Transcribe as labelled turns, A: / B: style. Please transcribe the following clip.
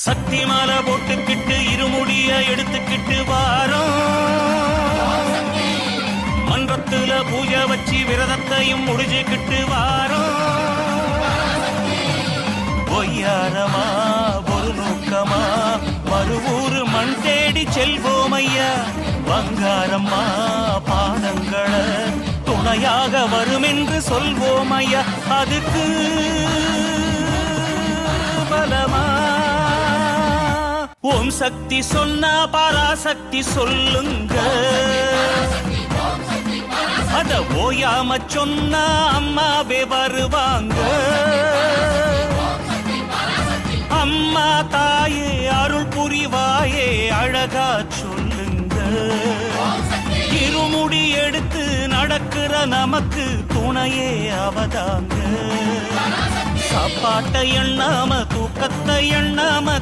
A: சக்தி மாலை போட்டுக்கிட்டு இருமுடிய எடுத்துக்கிட்டு வாரோம். மன்றத்துல பூஜை வச்சு விரதத்தையும் முடிஞ்சுக்கிட்டு வாரோம். பொய்யாரமா ஒரு நோக்கமா மறுவூரு மண் தேடி செல்வோம் ஐயா. பங்காரம்மா பாதங்களை துணையாக வரும் என்று சொல்வோம் ஐயா. அதுக்கு பலமா ஓம் சக்தி சொன்னா பராசக்தி சொல்லுங்க. அத ஓயாம சொன்னா அம்மாவே வருவாங்க. அம்மா தாயே அருள் புரிவாயே அழகா சொல்லுங்க. இருமுடி எடுத்து நடக்கிற நமக்கு துணையே அவதாங்க. சாப்பாட்டை எண்ணாம தூக்கத்தை எண்ணாம